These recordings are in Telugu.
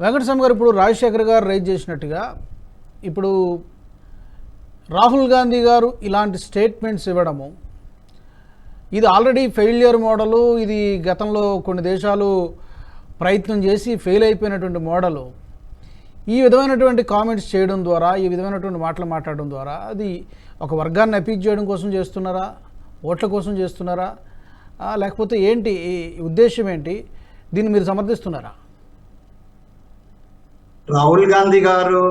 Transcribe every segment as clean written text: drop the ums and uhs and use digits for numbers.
వెంకటస్వామి గారు, ఇప్పుడు రాజశేఖర్ గారు రైజ్ చేసినట్టుగా ఇప్పుడు రాహుల్ గాంధీ గారు ఇలాంటి స్టేట్మెంట్స్ ఇవ్వడము, ఇది ఆల్రెడీ ఫెయిల్యూర్ మోడలు. ఇది గతంలో కొన్ని దేశాలు ప్రయత్నం చేసి ఫెయిల్ అయిపోయినటువంటి మోడలు. ఈ విధమైనటువంటి కామెంట్స్ చేయడం ద్వారా, ఈ విధమైనటువంటి మాటలు మాట్లాడడం ద్వారా అది ఒక వర్గాన్ని అపీల్ చేయడం కోసం చేస్తున్నారా, ఓట్ల కోసం చేస్తున్నారా, లేకపోతే ఏంటి ఉద్దేశం ఏంటి? దీన్ని మీరు సమర్థిస్తున్నారా? రాహుల్ గాంధీ గారు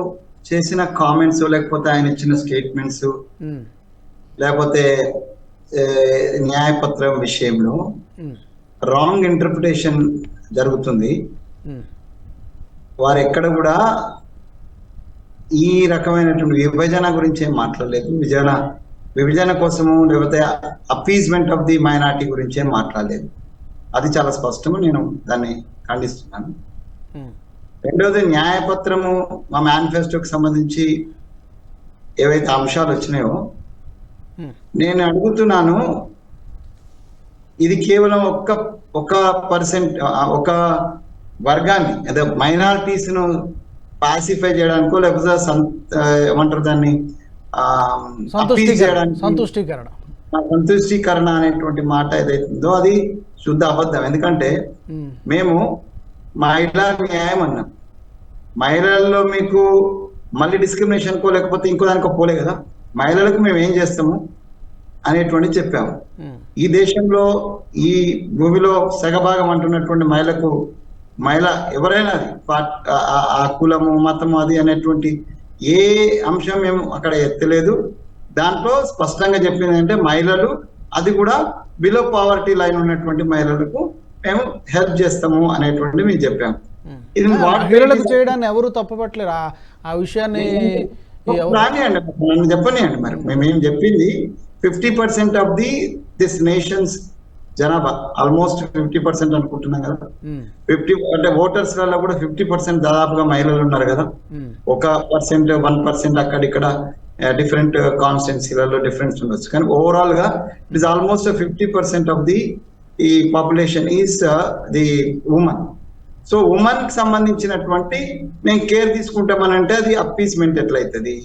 చేసిన కామెంట్స్, లేకపోతే ఆయన ఇచ్చిన స్టేట్మెంట్స్, లేకపోతే న్యాయపత్రం విషయంలో రాంగ్ ఇంటర్ప్రిటేషన్ జరుగుతుంది. వారు ఎక్కడ కూడా ఈ రకమైనటువంటి విభజన గురించి ఏం మాట్లాడలేదు. విభజన కోసము లేకపోతే అపీజ్మెంట్ ఆఫ్ ది మైనారిటీ గురించి ఏం మాట్లాడలేదు. అది చాలా స్పష్టము, నేను దాన్ని ఖండిస్తున్నాను. రెండవది, న్యాయపత్రము మా మేనిఫెస్టోకి సంబంధించి ఏవైతే అంశాలు వచ్చినాయో నేను అడుగుతున్నాను, ఇది కేవలం ఒక ఒక వర్గాన్ని, అదే మైనారిటీస్ ను పాసిఫై చేయడానికో, లేకపోతే ఏమంటారు దాన్ని సంతుష్టీకరణ అనేటువంటి మాట ఏదైతుందో అది శుద్ధ అబద్ధం. ఎందుకంటే మేము మహిళా న్యాయం అన్నాం. మహిళల్లో మీకు మళ్ళీ డిస్క్రిమినేషన్ కో లేకపోతే ఇంకో దానికో పోలే కదా. మహిళలకు మేము ఏం చేస్తాము అనేటువంటి చెప్పాము. ఈ దేశంలో ఈ భూమిలో సగభాగం అంటున్నటువంటి మహిళ ఎవరైనా అది ఆ కులము మతము అది అనేటువంటి ఏ అంశం మేము అక్కడ ఎత్తలేదు. దాంట్లో స్పష్టంగా చెప్పింది అంటే మహిళలు, అది కూడా బిలో పావర్టీ లైన్ ఉన్నటువంటి మహిళలకు మేము హెల్ప్ చేస్తాము అనేటువంటి మేము చెప్పాము. ఇది మహిళలకు చేయడాన్ని ఎవరు తప్పపట్టలేరు. ఆ విషయాన్ని నన్ను చెప్పనియండి. మరి మేమేం చెప్పింది 50% ఆఫ్ దిస్ నేషన్స్ జనాభా, ఆల్మోస్ట్ 50% అనుకుంటున్నాం కదా. 50 అంటే ఓటర్స్ వల్ల కూడా 50% దాదాపుగా మహిళలు ఉన్నారు కదా. 1%, 1% అక్కడిక్కడ డిఫరెంట్ కాన్స్టిట్యున్సీలలో డిఫరెన్స్ ఉండొచ్చు, కానీ ఓవరాల్ గా it is almost 50% of the population is the women. So women కి సంబంధించినటువంటి మేము కేర్ తీసుకుంటామనంటే అది అప్పీస్మెంట్ ఎట్లయితుంది,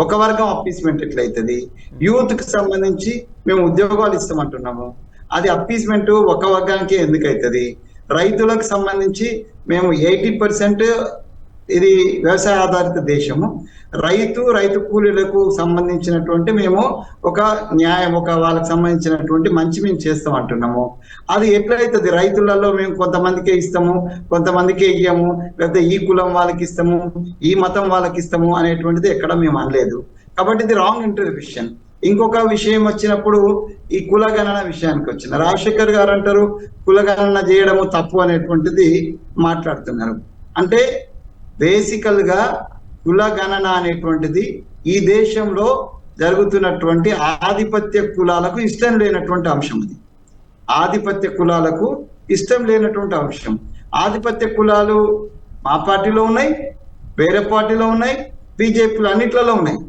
ఒక వర్గం అప్పీస్మెంట్ ఎట్లయితుంది. యూత్ కి సంబంధించి మేము ఉద్యోగాలు ఇస్తామంటున్నాము, అది అప్పీస్మెంట్ ఒక వర్గానికి ఎందుకు అవుతుంది. రైతులకు సంబంధించి మేము 80% ఇది వ్యవసాయ ఆధారిత దేశము. రైతు కూలీలకు సంబంధించినటువంటి మేము ఒక న్యాయం, ఒక వాళ్ళకి సంబంధించినటువంటి మంచి మేము చేస్తాం అంటున్నాము. అది ఎట్లయితుంది? రైతులలో మేము కొంతమందికే ఇస్తాము, కొంతమందికే ఇయ్యము, లేకపోతే ఈ కులం వాళ్ళకి ఇస్తాము, ఈ మతం వాళ్ళకి ఇస్తాము అనేటువంటిది ఎక్కడ మేము అనలేదు. కాబట్టి ఇది రాంగ్ ఇంటర్ప్రిటేషన్. ఇంకొక విషయం వచ్చినప్పుడు ఈ కులగణన విషయానికి వచ్చిన రాజశేఖర్ గారు అంటారు కులగణన చేయడము తప్పు అనేటువంటిది మాట్లాడుతున్నారు. అంటే బేసికల్ గా కులగణన అనేటువంటిది ఈ దేశంలో జరుగుతున్నటువంటి ఆధిపత్య కులాలకు ఇష్టం లేనటువంటి అంశం. ఇది ఆధిపత్య కులాలకు ఇష్టం లేనటువంటి అంశం. ఆధిపత్య కులాలు మా పార్టీలో ఉన్నాయి, వేరే పార్టీలో ఉన్నాయి, బీజేపీలో అన్నిట్లలో ఉన్నాయి.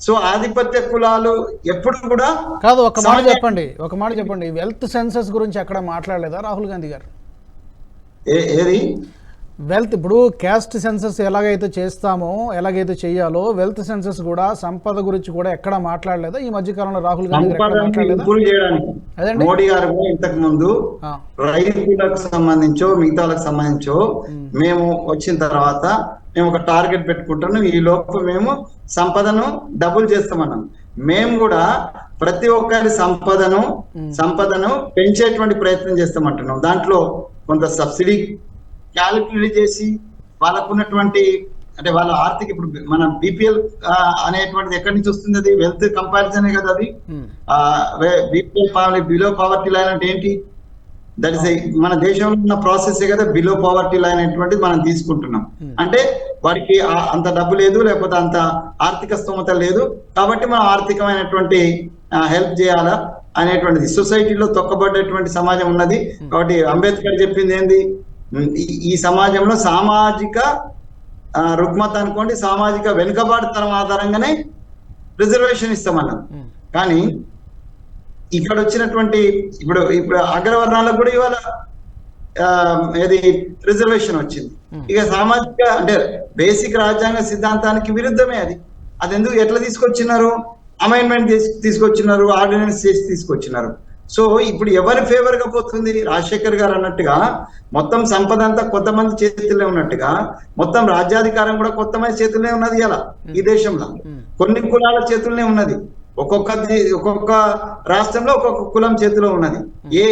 సో ఆధిపత్య కులాలు ఎప్పుడు కూడా కాదు. ఒక మాట చెప్పండి, వెల్త్ సెన్సస్ గురించి ఎక్కడ మాట్లాడలేదా రాహుల్ గాంధీ గారు? ఏది వెల్త్? ఇప్పుడు క్యాస్ట్ సెన్సస్ ఎలాగైతే చేస్తామో, ఎలాగైతే చెయ్యాలో, వెల్త్ సెన్సస్ కూడా, సంపద గురించి కూడా ఎక్కడ మాట్లాడలేదా ఈ మధ్య కాలంలో రాహుల్ గాంధీ గారు? మోడీ గారు ఇంతకు ముందు రైతులకు సంబంధించో మిగతాలకు సంబంధించో మేము వచ్చిన తర్వాత మేము ఒక టార్గెట్ పెట్టుకుంటున్నాం, ఈ లోపు మేము సంపదను డబుల్ చేస్తామన్నాం. మేము కూడా ప్రతి ఒక్కరి సంపదను పెంచేటువంటి ప్రయత్నం చేస్తామంటున్నాం. దాంట్లో కొంత సబ్సిడీ క్యాలిక్యులేట్ చేసి వాళ్ళకున్నటువంటి అంటే వాళ్ళ ఆర్థిక, ఇప్పుడు మన బిపిఎల్ అనేటువంటిది ఎక్కడి నుంచి వస్తుంది? అది వెల్త్ కంపారిజనే కదా. అది బిపిఎల్ బిలో పావర్టీ లైన్ అంటే ఏంటి? దట్ ఇస్ మన దేశంలో ఉన్న ప్రాసెసే కదా బిలో పావర్టీ లైన్ అనేటువంటిది మనం తీసుకుంటున్నాం. అంటే వాడికి అంత డబ్బు లేదు, లేకపోతే అంత ఆర్థిక స్తోమత లేదు, కాబట్టి మనం ఆర్థికమైనటువంటి హెల్ప్ చేయాలా అనేటువంటిది. సొసైటీలో తొక్కబడ్డటువంటి సమాజం ఉన్నది. కాబట్టి అంబేద్కర్ చెప్పింది ఏంది? ఈ సమాజంలో సామాజిక రుగ్మత అనుకోండి, సామాజిక వెనుకబాటుతనం ఆధారంగానే రిజర్వేషన్ ఇస్తామన్నాం. కానీ ఇక్కడ వచ్చినటువంటి ఇప్పుడు అగ్రవర్ణాలకు కూడా ఇవాళ ఏది రిజర్వేషన్ వచ్చింది. ఇక సామాజిక అంటే బేసిక్ రాజ్యాంగ సిద్ధాంతానికి విరుద్ధమే అది. అది ఎందుకు ఎట్లా తీసుకొచ్చినారు? అమెండ్మెంట్ తీసుకొచ్చినారు, ఆర్డినెన్స్ చేసి తీసుకొచ్చినారు. సో ఇప్పుడు ఎవరి ఫేవర్ గా పోతుంది? రాజశేఖర్ గారు అన్నట్టుగా మొత్తం సంపద అంతా కొంతమంది చేతుల్లో ఉన్నట్టుగా మొత్తం రాజ్యాధికారం కూడా కొంతమంది చేతుల్లో ఉన్నది. ఇలా ఈ దేశంలో కొన్ని కులాల చేతుల్లోనే ఉన్నది. ఒక్కొక్క రాష్ట్రంలో ఒక్కొక్క కులం చేతిలో ఉన్నది. ఏ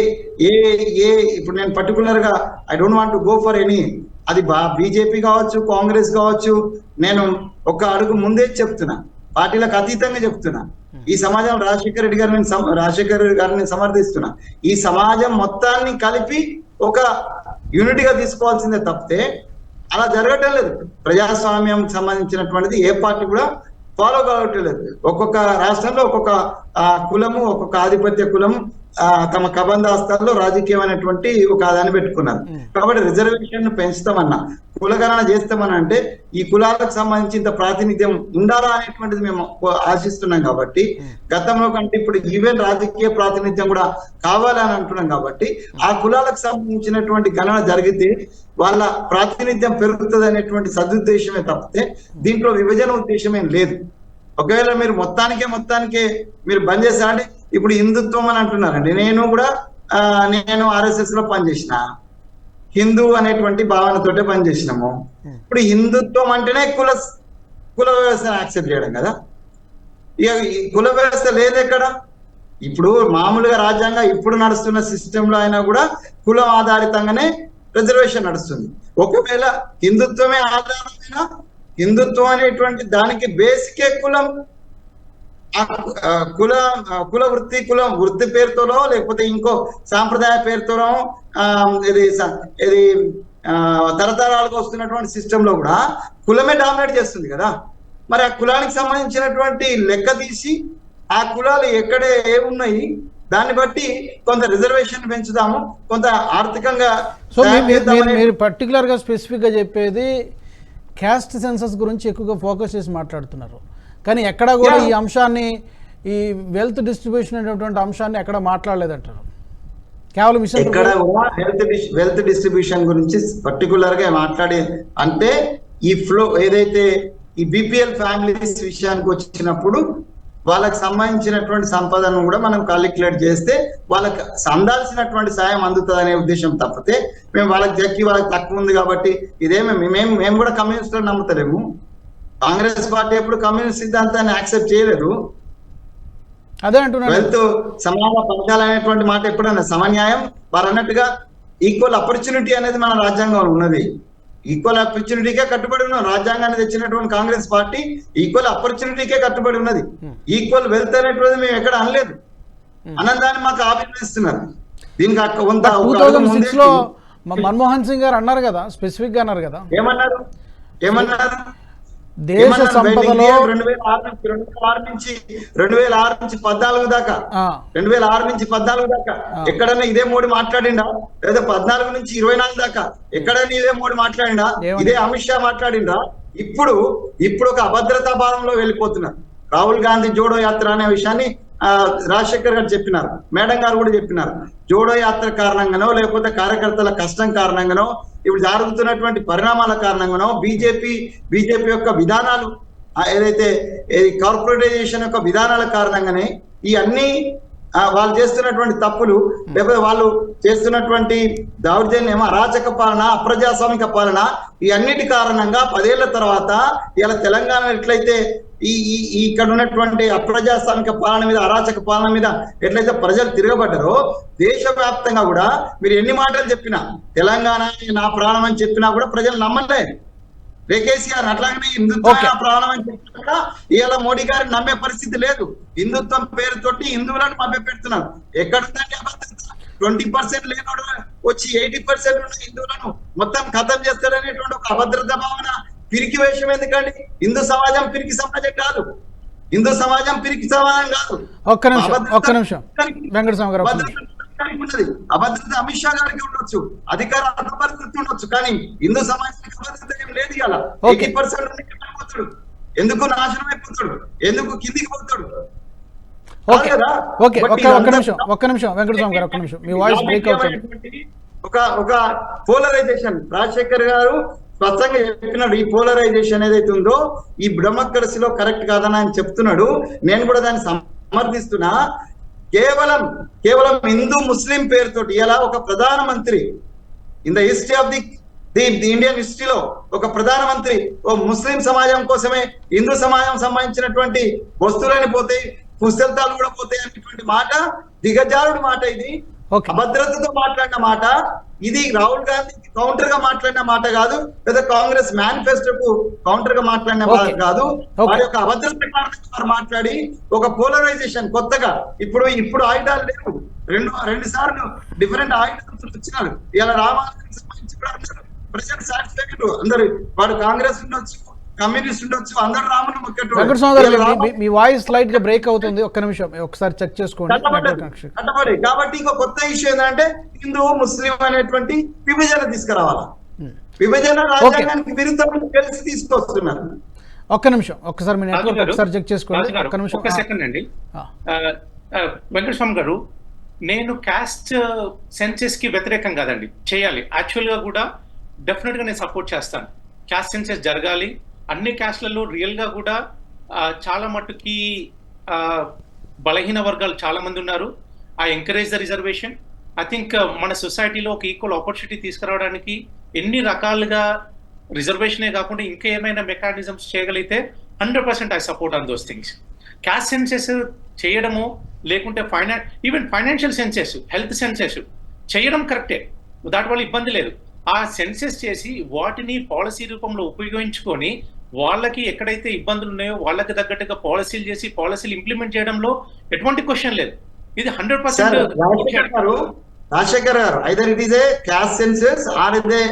ఏ ఏ ఇప్పుడు నేను పర్టికులర్ గా I don't want to go for any, అది బీజేపీ కావచ్చు, కాంగ్రెస్ కావచ్చు, నేను ఒక అడుగు ముందే చెప్తున్నా, పార్టీలకు అతీతంగా చెప్తున్నా. ఈ సమాజం రాజశేఖర్ గారిని సమర్థిస్తున్నా. ఈ సమాజం మొత్తాన్ని కలిపి ఒక యూనిటీగా తీసుకోవాల్సిందే తప్పితే అలా జరగటం లేదు. ప్రజాస్వామ్యం సంబంధించినటువంటిది ఏ పార్టీ కూడా ఫాలో కావటం లేదు. ఒక్కొక్క రాష్ట్రంలో ఒక్కొక్క కులము, ఒక్కొక్క ఆధిపత్య కులము తమ కబంధాస్తాల్లో రాజకీయమైనటువంటి ఒక ఆదాన్ని పెట్టుకున్నారు. కాబట్టి రిజర్వేషన్ పెంచుతామన్నా, కులగణన చేస్తామని అంటే ఈ కులాలకు సంబంధించి ఇంత ప్రాతినిధ్యం ఉండాలా అనేటువంటిది మేము ఆశిస్తున్నాం. కాబట్టి గతంలో కంటే ఇప్పుడు ఈవెన్ రాజకీయ ప్రాతినిధ్యం కూడా కావాలని అంటున్నాం. కాబట్టి ఆ కులాలకు సంబంధించినటువంటి గణన జరిగితే వాళ్ళ ప్రాతినిధ్యం పెరుగుతుంది అనేటువంటి సదుద్దేశమే తప్పితే దీంట్లో విభజన ఉద్దేశమేం లేదు. ఒకవేళ మీరు మొత్తానికే మీరు బంద్ చేస్తారంటే ఇప్పుడు హిందుత్వం అని అంటున్నారండి. నేను RSS లో పనిచేసిన, హిందూ అనేటువంటి భావనతోటే పనిచేసినాము. ఇప్పుడు హిందుత్వం అంటేనే కుల వ్యవస్థను యాక్సెప్ట్ చేయడం కదా. ఇక కుల వ్యవస్థ లేదు ఎక్కడ. ఇప్పుడు మామూలుగా రాజ్యాంగం ఇప్పుడు నడుస్తున్న సిస్టంలో అయినా కూడా కులం ఆధారితంగానే రిజర్వేషన్ నడుస్తుంది. ఒకవేళ హిందుత్వమే ఆధారమైన, హిందుత్వం అనేటువంటి దానికి బేసికే కులం, కుల వృత్తి పేరుతోనో లేకపోతే ఇంకో సాంప్రదాయ పేరుతోనో ఇది తరతరాలుగా వస్తున్నటువంటి సిస్టంలో కూడా కులమే డామినేట్ చేస్తుంది కదా. మరి ఆ కులానికి సంబంధించినటువంటి లెక్క తీసి ఆ కులాలు ఎక్కడ ఏమున్నాయి దాన్ని బట్టి కొంత రిజర్వేషన్ పెంచుదాము, కొంత ఆర్థికంగా. సో మీరు పర్టికులర్ గా స్పెసిఫిక్ గా చెప్పేది క్యాస్ట్ సెన్సస్ గురించి ఎక్కువగా ఫోకస్ చేసి మాట్లాడుతున్నారు. కానీ ఎక్కడ కూడా ఈ అంశాన్ని, ఈ వెల్త్ డిస్ట్రిబ్యూషన్ అనేటువంటి అంశాన్ని ఎక్కడ మాట్లాడలేదంటారు. కేవలం ఎక్కడ కూడా వెల్త్ డిస్ట్రిబ్యూషన్ గురించి పర్టికులర్ గా మాట్లాడే అంటే ఈ ఫ్లో ఏదైతే ఈ బిపిఎల్ ఫ్యామిలీస్ విషయానికి వచ్చినప్పుడు వాళ్ళకి సంబంధించినటువంటి సంపదను కూడా మనం కాలిక్యులేట్ చేస్తే వాళ్ళకి అందాల్సినటువంటి సాయం అందుతుంది అనే ఉద్దేశం తప్పితే మేము వాళ్ళకి తక్కువ ఉంది కాబట్టి మేము కూడా కమ్యూనిస్టులు నమ్ముతలేము. కాంగ్రెస్ పార్టీ ఎప్పుడు కమ్యూనిస్ట్ సిద్ధాంతాన్ని యాక్సెప్ట్ చేయలేదు. అదే అంటున్నారు. వెల్త్ సమాన పంచాలనేటువంటి మాట ఎప్పుడన్నా సమన్యాయం వారు అన్నట్టుగా ఈక్వల్ ఆపర్చునిటీ అనేది మన రాజ్యాంగంలో ఉన్నది. ఈక్వల్ ఆపర్చునిటీకే కట్టుబడి ఉన్నాం. రాజ్యాంగాన్ని తెచ్చినటువంటి కాంగ్రెస్ పార్టీ ఈక్వల్ ఆపర్చునిటీకే కట్టుబడి ఉన్నది. ఈక్వల్ వెల్త్ అనేటువంటిది మేము ఎక్కడ అనలేదు. అన్నదాన్ని మాకు ఆభిర్ణిస్తున్నారు. దీనికి 2006 లో మన్మోహన్ సింగ్ గారు అన్నారు కదా, స్పెసిఫిక్ గా అన్నారు కదా. ఏమన్నారు? దేశ సంపదలో 2006 నుంచి 14 దాకా 2006 నుంచి 14 దాకా ఎక్కడన్నా ఇదే మోడీ మాట్లాడిండా? లేదా 14 నుంచి 24 దాకా ఎక్కడన్నా ఇదే మోడీ మాట్లాడిండా? ఇదే అమిత్ షా మాట్లాడిండా? ఇప్పుడు ఒక అభద్రతా భావంలో వెళ్ళిపోతున్నారు. రాహుల్ గాంధీ జోడో యాత్ర అనే విషయాన్ని రాజశేఖర్ గారు చెప్పినారు, మేడం గారు కూడా చెప్పినారు. జోడో యాత్ర కారణంగానో లేకపోతే కార్యకర్తల కష్టం కారణంగానో ఇప్పుడు జరుగుతున్నటువంటి పరిణామాల కారణంగానో బీజేపీ యొక్క విధానాలు ఏదైతే కార్పొరేటైజేషన్ యొక్క విధానాల కారణంగానే ఈ అన్ని వాళ్ళు చేస్తున్నటువంటి తప్పులు లేకపోతే వాళ్ళు చేస్తున్నటువంటి దౌర్జన్యం, అరాచక పాలన, అప్రజాస్వామిక పాలన ఈ అన్నిటి కారణంగా 10 ఏళ్ల తర్వాత ఇలా తెలంగాణ ఎట్లయితే ఇక్కడ ఉన్నటువంటి అప్రజాస్వామిక పాలన మీద, అరాచక పాలన మీద ఎట్లయితే ప్రజలు తిరగబడ్డారో దేశవ్యాప్తంగా కూడా మీరు ఎన్ని మాటలు చెప్పినా, తెలంగాణ నా ప్రాణం అని చెప్పినా కూడా ప్రజలు నమ్మలేదు. కేసీఆర్ అట్లాగనే హిందుత్వం ప్రాణం అని చెప్పినా కూడా ఇవాళ మోడీ గారిని నమ్మే పరిస్థితి లేదు. హిందుత్వం పేరుతోటి హిందువులను మభ్య పెడుతున్నారు. ఎక్కడుందంటే అభద్రత. 20% లేనోడు వచ్చి 80% ఉన్న హిందువులను మొత్తం ఖతం చేస్తాడనేటువంటి ఒక అభద్రత భావన, పిరికి వేషం ఎందుకండి? హిందూ సమాజం పిరికి సమాజం కాదు. హిందూ సమాజం పిరికి సమాజం కాదు. ఒక్క నిమిషం వెంకటస్వామి గారు. అభద్రత అమిత్ షా గారికి ఉండొచ్చు, అధికార అపరిస్థితి ఉండొచ్చు, కానీ హిందూ సమాజానికి అభద్రత ఏం లేదు. ఇలా 80% పోతాడు. ఎందుకు నాశనం అయిపోతాడు? ఎందుకు కిందికి పోతాడు? ఒక్క నిమిషం వెంకటస్వామి గారు, ఒక్క నిమిషం. మీ వాయిస్ బ్రేక్ అవుతుంది. ఒక పోలరైజేషన్ రాజశేఖర్ గారు స్పష్టంగా చెప్పినాడు. ఈ పోలరైజేషన్ ఏదైతే ఉందో ఈ బ్రహ్మకర్సిలో కరెక్ట్ కాదని ఆయన చెప్తున్నాడు. నేను కూడా దాన్ని సమర్థిస్తున్నా. కేవలం హిందూ ముస్లిం పేరుతోటి ఇలా ఒక ప్రధానమంత్రి in the history of the Indian హిస్టరీలో ఒక ప్రధానమంత్రి ఓ ముస్లిం సమాజం కోసమే హిందూ సమాజం సంబంధించినటువంటి వస్తువులని పోతాయి, పుస్తకాలు కూడా పోతాయి అనేటువంటి మాట దిగజారుడు మాట. ఇది అభద్రతతో మాట్లాడిన మాట. ఇది రాహుల్ గాంధీ కౌంటర్ గా మాట్లాడిన మాట కాదు, లేదా కాంగ్రెస్ మేనిఫెస్టోకు కౌంటర్ గా మాట్లాడిన మాట కాదు. వారి యొక్క అభద్రత మాట్లాడి ఒక పోలరైజేషన్ కొత్తగా ఇప్పుడు ఆయుధాలు లేవు. రెండు సార్లు డిఫరెంట్ ఆయుధాలు వచ్చినారు. ఇలా రామాయణానికి సంబంధించి కూడా ప్రజలు సాటిస్ఫైడ్. అందరు వాడు కాంగ్రెస్ ఉండొచ్చు, కమ్యూనిస్ట్ ఉండొచ్చు, అందరు రామును మొక్కట్టు. మీ వాయిస్ స్లైట్ గా బ్రేక్ అవుతుంది, ఒక్క నిమిషం ఒకసారి చెక్ చేసుకోండి. కాబట్టి ఇంకో కొత్త ఇష్యూ ఏంటంటే హిందూ ముస్లిం అనేటువంటి విభజన తీసుకురావాలా. విభజన రాజ్యాంగానికి విరుద్ధంగా తెలిసి తీసుకొస్తున్నారు. ఒక్క నిమిషం ఒకసారి మీ నెట్వర్క్ ఒకసారి చెక్ చేసుకోండి. ఒక్క నిమిషం ఒక్క సెకండ్ అండి. వెంకటస్వామి గారు, నేను క్యాస్ట్ సెన్సెస్ కి వ్యతిరేకం కాదండి, చేయాలి. యాక్చువల్ గా కూడా డెఫినెట్ గా నేను సపోర్ట్ చేస్తాను. క్యాస్ట్ సెన్సెస్ జరగాలి. అన్ని క్యాస్ట్లలో రియల్ గా కూడా చాలా మట్టుకి బలహీన వర్గాలు చాలా మంది ఉన్నారు. I encourage the reservation. I think మన సొసైటీలో ఒక ఈక్వల్ ఆపర్చునిటీ తీసుకురావడానికి ఎన్ని రకాలుగా రిజర్వేషనే కాకుండా ఇంకా ఏమైనా మెకానిజమ్స్ చేయగలిగితే 100% I support on those things. Caste census చేయడము, లేకుంటే even financial census, health census చేయడం కరెక్టే, దాటి వల్ల ఇబ్బంది లేదు. ఆ సెన్సెస్ చేసి వాటిని పాలసీ రూపంలో ఉపయోగించుకొని వాళ్ళకి ఎక్కడైతే ఇబ్బందులు ఉన్నాయో వాళ్ళకి తగ్గట్టుగా పాలసీలు చేసి పాలసీలు ఇంప్లిమెంట్ చేయడంలో ఎటువంటి క్వశ్చన్ లేదు. ఇది 100%. Rajasekhar garu, either it is a caste census or it a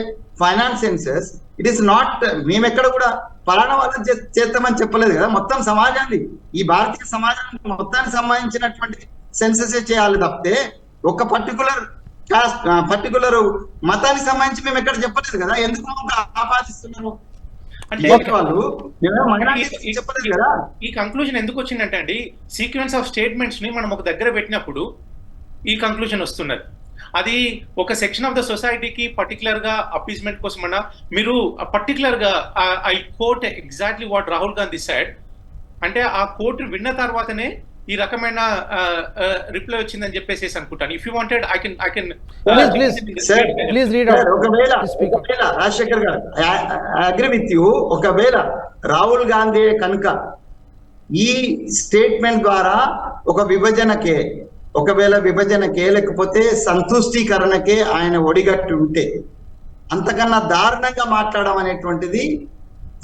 finance census. It is not, మేము ఎక్కడ కూడా పలానా వాళ్ళని చేస్తామని చెప్పలేదు కదా. మొత్తం సమాజాన్ని, ఈ భారతీయ సమాజానికి మొత్తానికి సంబంధించినటువంటి సెన్సెస్ చేయాలి తప్పితే ఒక పర్టికులర్ మతానికి సంబంధించి మేము ఎక్కడ చెప్పలేదు కదా. ఎందుకు ఆపాదిస్తున్నారు చెప్పలేదు కదా. ఈ కంక్లూజన్ ఎందుకు వచ్చిందంటే అండి, సీక్వెన్స్ ఆఫ్ స్టేట్మెంట్స్ ని మనం ఒక దగ్గర పెట్టినప్పుడు ఈ కంక్లూజన్ వస్తున్నది. అది ఒక సెక్షన్ ఆఫ్ ద సొసైటీకి పర్టికులర్ గా అపీస్మెంట్ కోసం అన్నా, మీరు పర్టికులర్ గా I quote exactly what Rahul Gandhi said అంటే ఆ కోర్టు విన్న తర్వాతనే ఈ రకమైన రిప్లై వచ్చిందని చెప్పేసి అనుకుంటాను. If you wanted I can please read out. ఒకవేళ రాజశేఖర్ గారు, ఐ అగ్రీ విత్ యూ. ఒకవేళ రాహుల్ గాంధీ కనుక ఈ స్టేట్మెంట్ ద్వారా ఒకవేళ విభజనకే లేకపోతే సంతుష్టీకరణకే ఆయన ఒడిగట్టు ఉంటే, అంతకన్నా దారుణంగా మాట్లాడడం అనేటువంటిది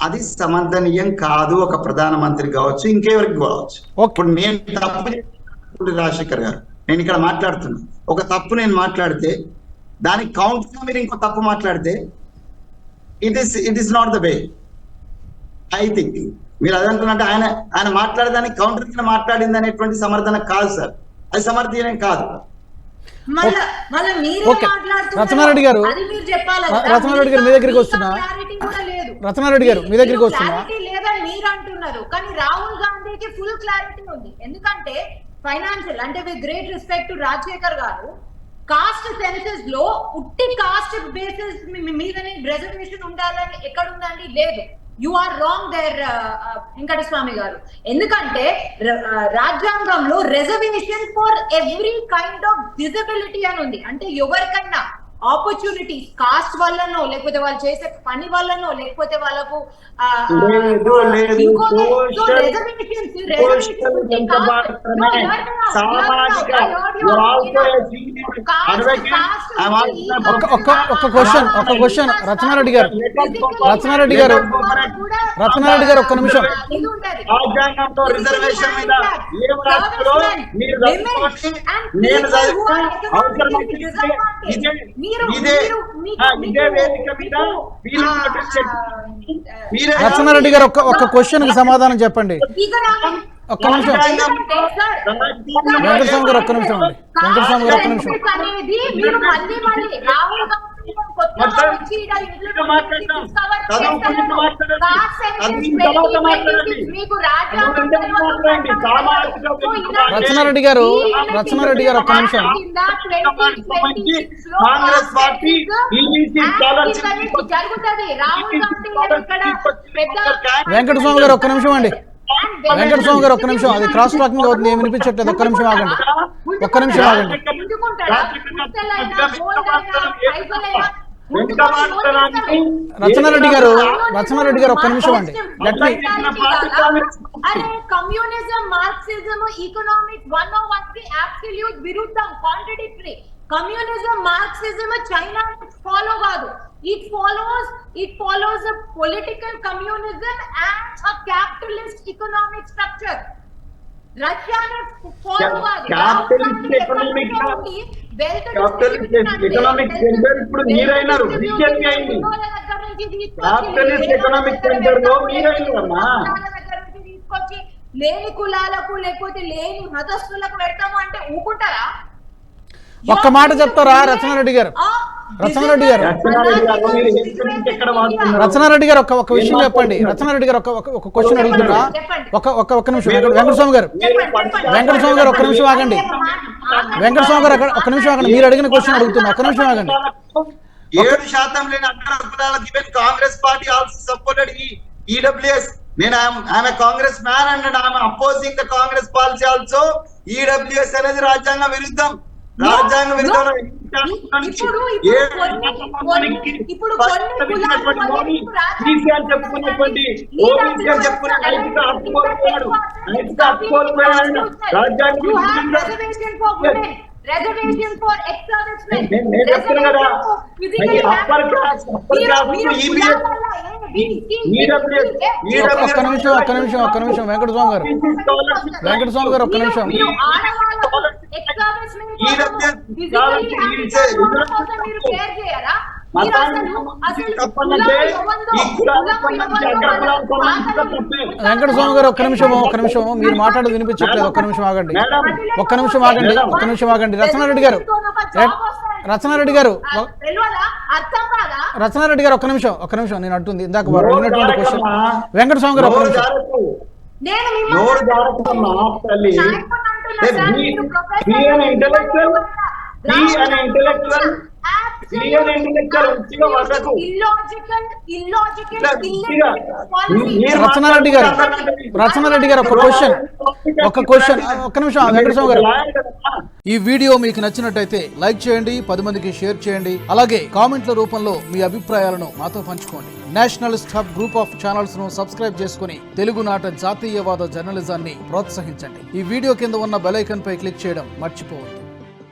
అది సమర్థనీయం కాదు. ఒక ప్రధానమంత్రి కావచ్చు, ఇంకెవరికి కావచ్చు. ఇప్పుడు నేను తప్పు, రాజశేఖర్ గారు, నేను ఇక్కడ మాట్లాడుతున్నా, ఒక తప్పు నేను మాట్లాడితే దానికి కౌంటర్ మీరు ఇంకో తప్పు మాట్లాడితే it is not the way. I think మీరు అదంటున్నట్టు ఆయన మాట్లాడేదానికి కౌంటర్ కింద మాట్లాడింది అనేటువంటి సమర్థన కాదు సార్, అది సమర్థనీయం కాదు. రత్నారెడ్డి గారు మీ దగ్గరికి వస్తున్నా. రత్నారెడ్డి గారు మీ దగ్గరికి వస్తున్నా. లేదని మీరు అంటున్నారు, కానీ రాహుల్ గాంధీకి ఫుల్ క్లారిటీ ఉంది. ఎందుకంటే ఫైనాన్షియల్ అంటే with great respect to Rajasekhar గారు, కాస్ట్ సెన్సెస్ లో ఉట్టి కాస్ట్ బేసిస్ మీదనే రిజర్వేషన్ ఉండాలని ఎక్కడ ఉందండి? లేదు. You are wrong there Venkataswamy garu. ఎందుకంటే రాజ్యాంగంలో reservation for every kind of disability అని ఉంది. అంటే ఎవరికైనా ఆపర్చునిటీస్ కాస్ట్ వల్లనో, లేకపోతే వాళ్ళు చేసే పని వల్లనో, లేకపోతే వాళ్ళకు ఒక క్వశ్చన్ రత్నారెడ్డి గారు ఒక్క నిమిషం. రత్నారెడ్డి గారు ఒక్క క్వశ్చన్ కి సమాధానం చెప్పండి. ఒక్క నిమిషం వెంకటస్వామి గారు, ఒక్క నిమిషం అండి. వెంకటస్వామి గారు ఒక్క నిమిషం. కొత్తగా మొత్తం వచ్చి ఈడ ఇంకా మాట్లాడతాం. discover చదువు గురించి చేశారు. మాట్లాడండి. Caste census చదువు తర్వాత 2026 మాట్లాడండి. మీకు రాజ్యాంగం చదువు గురించి మాట్లాడండి. సామాజిక సో ఇలాంటి రచనారెడ్డి గారు, రచనారెడ్డి గారు ఒక్క నిమిషం. కాంగ్రెస్ పార్టీ ఈబీసీ స్కాలర్షిప్ జరుగుతుంది. రాహుల్ గాంధీ గారు ఇక్కడ పెద్ద వెంకటస్వామి గారు ఒక్క నిమిషం అండి. వెంకటస్వామి గారు ఒక్క నిమిషం, అది క్రాస్ టాకింగ్ అవుతుంది, ఏమి వినిపించట్లేదు. ఒక్క నిమిషం ఆగండి, ఒక్క నిమిషం ఆగండి. రచనారెడ్డి గారు, రచనారెడ్డి గారు ఒక్క నిమిషం అండి. అరే కమ్యూనిజం, మార్క్సిజం, ఎకనామిక్స్ 101 కి అబ్సల్యూట్ విరుద్ధం, contradictory. Communism, Marxism China follow కాదు. It follows a political communism and a capitalist economic structure. Russia follow కాదు. క్యాపిటలిస్ట్ ఎకనామిక్ సెంటర్ ఇప్పుడు మీరైనారు, బీజేపీ అయింది. క్యాపిటలిస్ట్ ఎకనామిక్ సెంటర్ లో మీరైనారమ్మా. తీసుకొచ్చి లేని కులాలకు లేకపోతే లేని మతస్థులకు పెడతాము అంటే ఊకుంటారా? ఒక్క మాట చెప్తారా రచనారెడ్డి గారు? రచనారెడ్డి గారు, రచనారెడ్డి గారు ఒక విషయం చెప్పండి. రచనారెడ్డి గారు ఒక క్వశ్చన్ అడుగుతున్నా. ఒక్క నిమిషం. వెంకటస్వామి గారు, వెంకటస్వామి గారు ఒక్క నిమిషం ఆగండి. వెంకటస్వామి గారు ఒక్క నిమిషం ఆగండి. మీరు అడిగిన క్వశ్చన్ అడుగుతున్నా, ఒక్క నిమిషం ఆగండి. 7% లేని అగ్ర కులాలకు even Congress party also supported EWS. నేను I'm Congress man and I'm opposing the Congress policy also. EWS అనేది రాజ్యాంగ విరుద్ధం. రాజ్యాంగ విరుద్ధం. చెప్పుకున్నటువంటి ఓబీసీ అని చెప్పుకునే నైతిక హక్కు కోల్పోయాడు. నైతిక హక్కు కోల్పోయాడు. Reservation for ex-servicemen. నేను చెప్తున్నా కదా, అప్పర్ క్లాస్ ఒక్క నిమిషం వెంకటస్వామి గారు, వెంకటస్వామి గారు ఒక్క నిమిషం. వెంకటస్వామి గారు ఒక్క నిమిషం, మీరు మాట్లాడేది వినిపించట్లేదు. ఒక్క నిమిషం ఆగండి, ఒక్క నిమిషం ఆగండి, ఒక్క నిమిషం ఆగండి. రచనారెడ్డి గారు, రచనారెడ్డి గారు, రచనారెడ్డి గారు ఒక్క నిమిషం. నేను అంటుంది ఇందాక అడిగినటువంటి క్వశ్చన్. వెంకటస్వామి గారు ఒక్క నిమిషం. రచనారెడ్డి గారు, రచనారెడ్డి గారు ఒక్క క్వశ్చన్. ఒక్క నిమిషం వెంకటస్వామి గారు. ఈ వీడియో మీకు నచ్చినట్టయితే లైక్ చేయండి, 10 మందికి షేర్ చేయండి. అలాగే కామెంట్ల రూపంలో మీ అభిప్రాయాలను మాతో పంచుకోండి. Nationalist hub group of channels ను సబ్స్క్రైబ్ చేసుకుని తెలుగునాట జాతీయవాద జర్నలిజాన్ని ప్రోత్సహించండి. ఈ వీడియో కింద ఉన్న బెల్ ఐకాన్ పై క్లిక్ చేయడం మర్చిపోవద్దు.